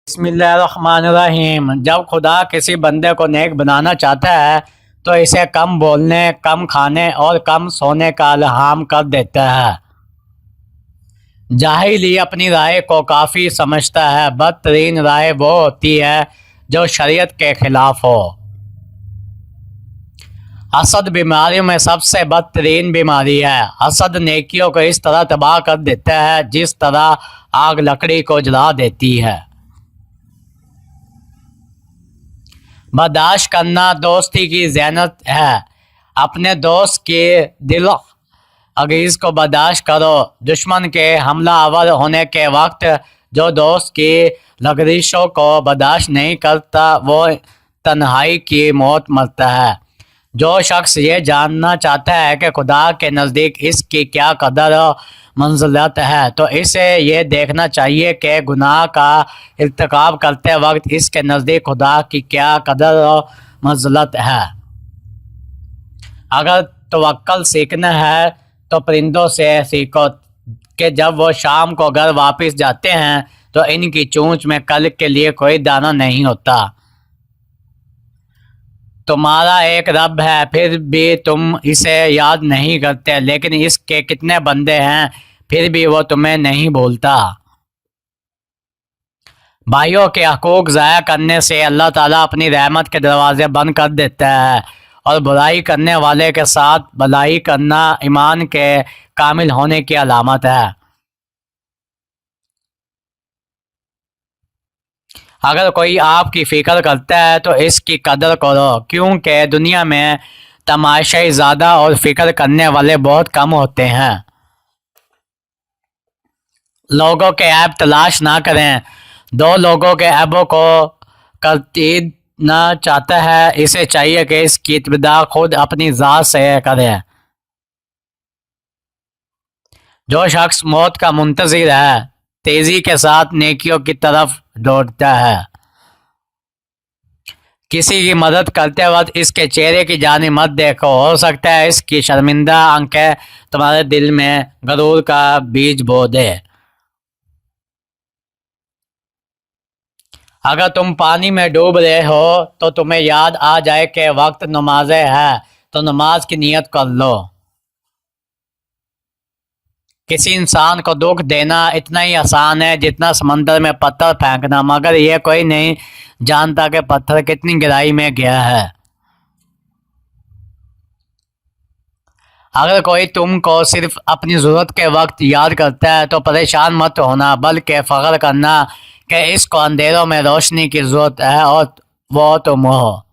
بسم اللہ الرحمن الرحیم۔ جب خدا کسی بندے کو نیک بنانا چاہتا ہے تو اسے کم بولنے، کم کھانے اور کم سونے کا الہام کر دیتا ہے۔ جاہل ہی اپنی رائے کو کافی سمجھتا ہے۔ بدترین رائے وہ ہوتی ہے جو شریعت کے خلاف ہو۔ حسد بیماریوں میں سب سے بدترین بیماری ہے۔ حسد نیکیوں کو اس طرح تباہ کر دیتا ہے جس طرح آگ لکڑی کو جلا دیتی ہے۔ برداشت کرنا دوستی کی زینت ہے۔ اپنے دوست کے دل عزیز کو برداشت کرو۔ دشمن کے حملہ آور ہونے کے وقت جو دوست کی لغزشوں کو برداشت نہیں کرتا وہ تنہائی کی موت مرتا ہے۔ جو شخص یہ جاننا چاہتا ہے کہ خدا کے نزدیک اس کی کیا قدر و منزلت ہے تو اسے یہ دیکھنا چاہیے کہ گناہ کا ارتکاب کرتے وقت اس کے نزدیک خدا کی کیا قدر و منزلت ہے۔ اگر توکل سیکھنا ہے تو پرندوں سے سیکھو کہ جب وہ شام کو گھر واپس جاتے ہیں تو ان کی چونچ میں کل کے لیے کوئی دانہ نہیں ہوتا۔ تمہارا ایک رب ہے پھر بھی تم اسے یاد نہیں کرتے، لیکن اس کے کتنے بندے ہیں پھر بھی وہ تمہیں نہیں بھولتا۔ بھائیوں کے حقوق ضائع کرنے سے اللہ تعالیٰ اپنی رحمت کے دروازے بند کر دیتا ہے، اور برائی کرنے والے کے ساتھ بھلائی کرنا ایمان کے کامل ہونے کی علامت ہے۔ اگر کوئی آپ کی فکر کرتا ہے تو اس کی قدر کرو، کیونکہ دنیا میں تماشائی زیادہ اور فکر کرنے والے بہت کم ہوتے ہیں۔ لوگوں کے عیب تلاش نہ کریں۔ دو لوگوں کے عیبوں کو کرنا چاہتا ہے، اسے چاہیے کہ اس کی ابتدا خود اپنی ذات سے کرے۔ جو شخص موت کا منتظر ہے تیزی کے ساتھ نیکیوں کی طرف دوڑتا ہے۔ کسی کی مدد کرتے وقت اس کے چہرے کی جانب مت دیکھو، ہو سکتا ہے اس کی شرمندہ آنکھیں تمہارے دل میں غرور کا بیج بو دے۔ اگر تم پانی میں ڈوب رہے ہو تو تمہیں یاد آ جائے کہ وقت نماز ہے تو نماز کی نیت کر لو۔ کسی انسان کو دکھ دینا اتنا ہی آسان ہے جتنا سمندر میں پتھر پھینکنا، مگر یہ کوئی نہیں جانتا کہ پتھر کتنی گہرائی میں گیا ہے۔ اگر کوئی تم کو صرف اپنی ضرورت کے وقت یاد کرتا ہے تو پریشان مت ہونا، بلکہ فخر کرنا کہ اس کو اندھیروں میں روشنی کی ضرورت ہے اور وہ تم ہو۔